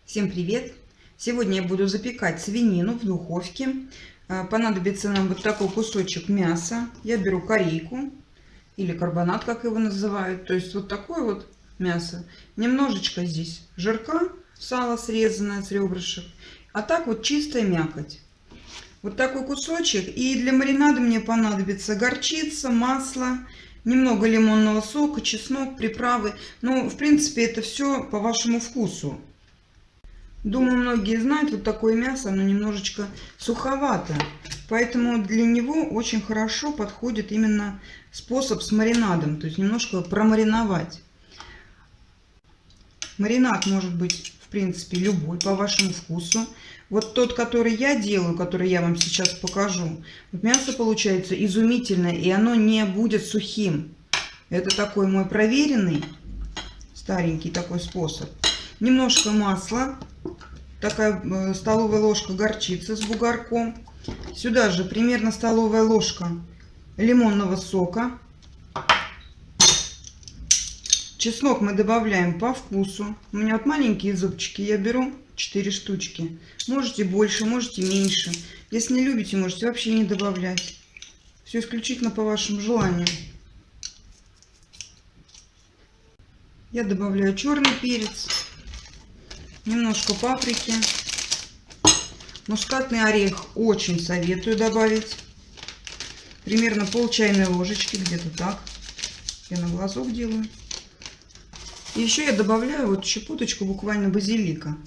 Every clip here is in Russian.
Всем привет! Сегодня я буду запекать свинину в духовке. Понадобится нам вот такой кусочек мяса. Я беру корейку или карбонат, как его называют. То есть вот такое вот мясо. Немножечко здесь жирка, сало срезанное с ребрышек. А так вот чистая мякоть. Вот такой кусочек. И для маринада мне понадобится горчица, масло, немного лимонного сока, чеснок, приправы. Ну, в принципе, это все по вашему вкусу. Думаю, многие знают, вот такое мясо, оно немножечко суховато. Поэтому для него очень хорошо подходит именно способ с маринадом. То есть немножко промариновать. Маринад может быть, в принципе, любой, по вашему вкусу. Вот тот, который я делаю, который я вам сейчас покажу, вот мясо получается изумительное, и оно не будет сухим. Это такой мой проверенный, старенький такой способ. Немножко масла. Такая столовая ложка горчицы с бугорком. Сюда же примерно столовая ложка лимонного сока. Чеснок мы добавляем по вкусу. У меня вот маленькие зубчики, я беру 4 штучки. Можете больше, можете меньше. Если не любите, можете вообще не добавлять. Все исключительно по вашему желанию. Я добавляю черный перец. Немножко паприки. Мускатный орех очень советую добавить. Примерно пол чайной ложечки, где-то так. Я на глазок делаю. И еще я добавляю вот щепоточку буквально базилика.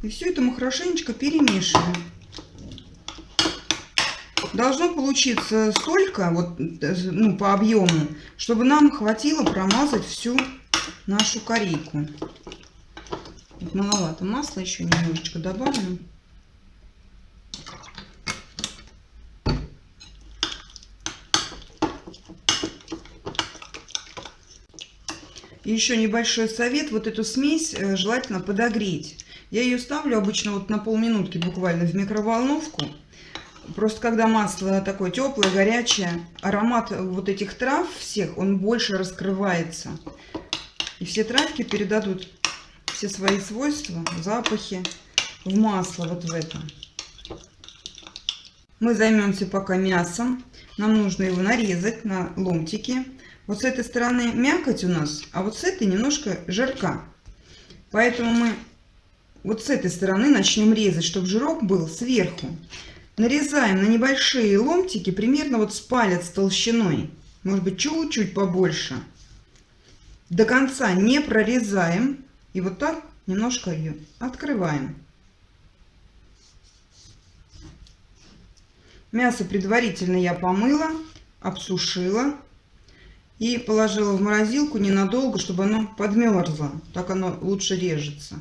И все это мы хорошенечко перемешиваем. Должно получиться столько, вот, ну, по объему, чтобы нам хватило промазать всю нашу корейку. Вот маловато масла, еще немножечко добавлю. И еще небольшой совет: вот эту смесь желательно подогреть. Я ее ставлю обычно вот на полминутки буквально в микроволновку. Просто когда масло такое теплое, горячее, аромат вот этих трав всех, он больше раскрывается. И все травки передадут все свои свойства, запахи в масло, вот в это. Мы займемся пока мясом. Нам нужно его нарезать на ломтики. Вот с этой стороны мякоть у нас, а вот с этой немножко жирка. Поэтому мы вот с этой стороны начнем резать, чтобы жирок был сверху. Нарезаем на небольшие ломтики, примерно вот с палец толщиной. Может быть, чуть-чуть побольше. До конца не прорезаем. И вот так немножко ее открываем. Мясо предварительно я помыла, обсушила и положила в морозилку ненадолго, чтобы оно подмерзло. Так оно лучше режется.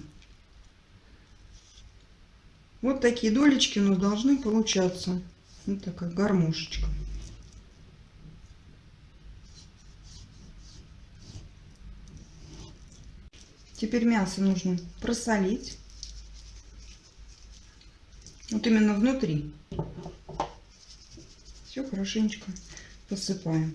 Вот такие долечки у нас должны получаться. Вот такая гармошечка. Теперь мясо нужно просолить. Вот именно внутри. Все хорошенечко посыпаем.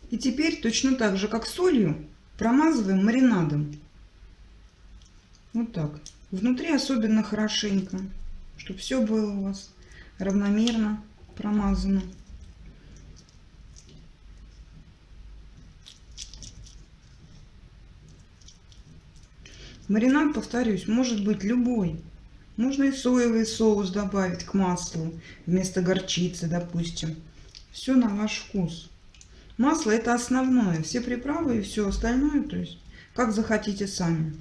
И теперь точно так же, как солью, промазываем маринадом. Вот так. Внутри особенно хорошенько, чтобы все было у вас равномерно промазано. Маринад, повторюсь, может быть любой. Можно и соевый соус добавить к маслу вместо горчицы, допустим. Все на ваш вкус. Масло — это основное. Все приправы и все остальное, то есть как захотите сами.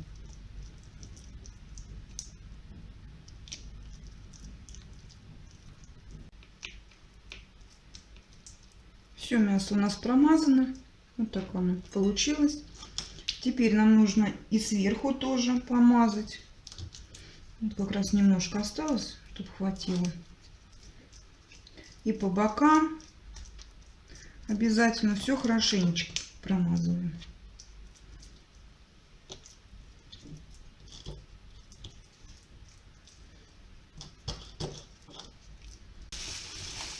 Все мясо у нас промазано. Вот так оно получилось. Теперь нам нужно и сверху тоже помазать. Вот как раз немножко осталось, чтобы хватило. И по бокам обязательно все хорошенечко промазываем.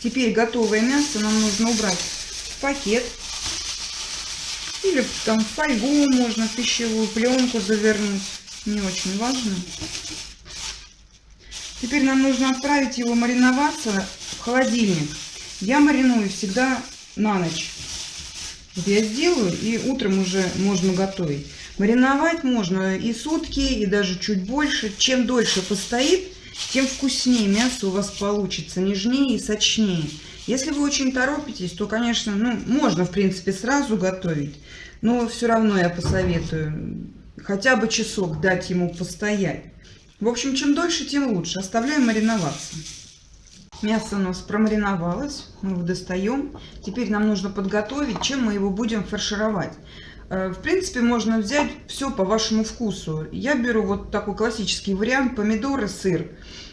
Теперь готовое мясо нам нужно убрать в пакет. Или там в фольгу можно, пищевую пленку завернуть. Не очень важно. Теперь нам нужно отправить его мариноваться в холодильник. Я мариную всегда на ночь. Вот я сделаю, и утром уже можно готовить. Мариновать можно и сутки, и даже чуть больше. Чем дольше постоит, тем вкуснее мясо у вас получится, нежнее и сочнее. Если вы очень торопитесь, то, конечно, можно, в принципе, сразу готовить. Но все равно я посоветую хотя бы часок дать ему постоять. В общем, чем дольше, тем лучше. Оставляем мариноваться. Мясо у нас промариновалось. Мы его достаем. Теперь нам нужно подготовить, чем мы его будем фаршировать. В принципе, можно взять все по вашему вкусу. Я беру вот такой классический вариант: помидоры, сыр.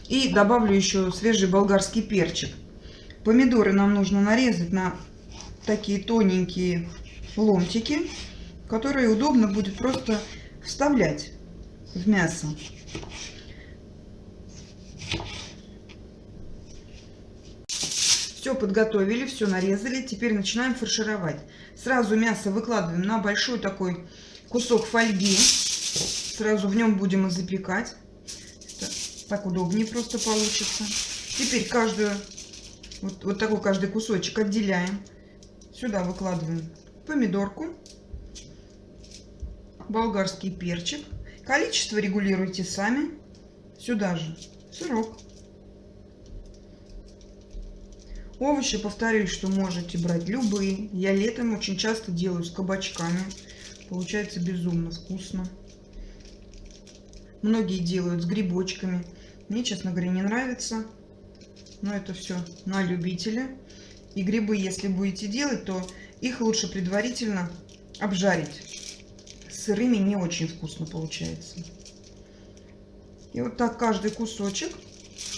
И добавлю еще свежий болгарский перчик. Помидоры нам нужно нарезать на такие тоненькие ломтики, которые удобно будет просто вставлять в мясо. Все подготовили, все нарезали. Теперь начинаем фаршировать. Сразу мясо выкладываем на большой такой кусок фольги. Сразу в нем будем и запекать. Так удобнее просто получится. Теперь вот такой каждый кусочек отделяем. Сюда выкладываем помидорку, болгарский перчик. Количество регулируйте сами. Сюда же сырок. Овощи, повторюсь, что можете брать любые. Я летом очень часто делаю с кабачками. Получается безумно вкусно. Многие делают с грибочками. Мне, честно говоря, не нравится. Но это все на любителя. И грибы, если будете делать, то их лучше предварительно обжарить. С сырыми не очень вкусно получается. И вот так каждый кусочек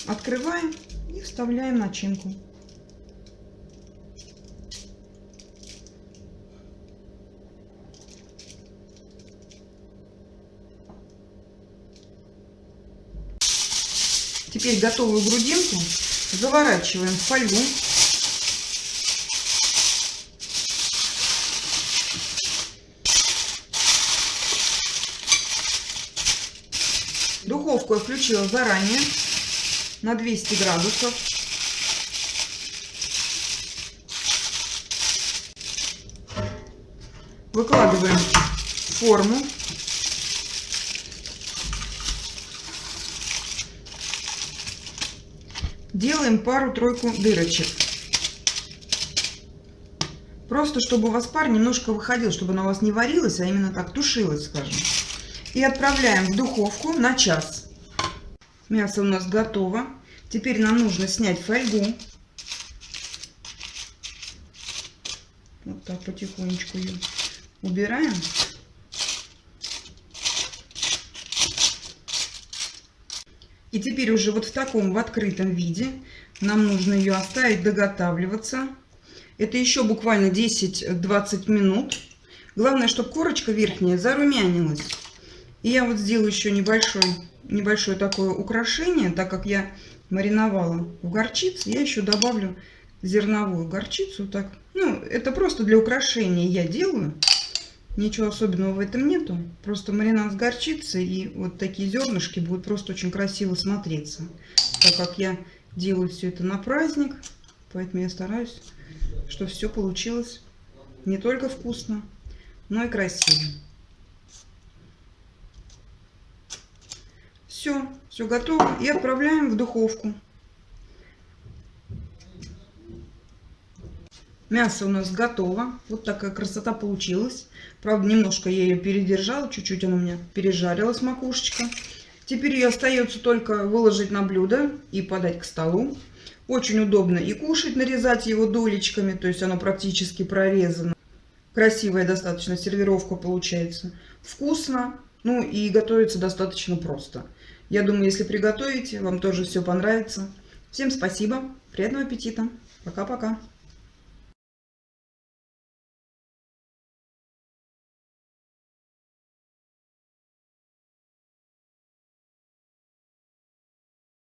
открываем и вставляем начинку. Теперь готовую грудинку заворачиваем в фольгу. Духовку я включила заранее на 200 градусов. Выкладываем в форму. Делаем пару-тройку дырочек. Просто чтобы у вас пар немножко выходил, чтобы она у вас не варилась, а именно так тушилась, скажем. И отправляем в духовку на час. Мясо у нас готово. Теперь нам нужно снять фольгу. Вот так потихонечку ее убираем. И теперь уже вот в таком, в открытом виде нам нужно ее оставить доготавливаться. Это еще буквально 10-20 минут. Главное, чтобы корочка верхняя зарумянилась. И я вот сделаю еще небольшое такое украшение, так как я мариновала в горчице, я еще добавлю зерновую горчицу. Так, это просто для украшения я делаю. Ничего особенного в этом нету. Просто маринад с горчицей, и вот такие зернышки будут просто очень красиво смотреться. Так как я делаю все это на праздник, поэтому я стараюсь, чтобы все получилось не только вкусно, но и красиво. Все готово. И отправляем в духовку. Мясо у нас готово. Вот такая красота получилась. Правда, немножко я ее передержала. Чуть-чуть она у меня пережарилась, макушечка. Теперь ее остается только выложить на блюдо и подать к столу. Очень удобно и кушать, нарезать его долечками. То есть оно практически прорезано. Красивая достаточно сервировка получается. Вкусно. И готовится достаточно просто. Я думаю, если приготовите, вам тоже все понравится. Всем спасибо. Приятного аппетита. Пока-пока.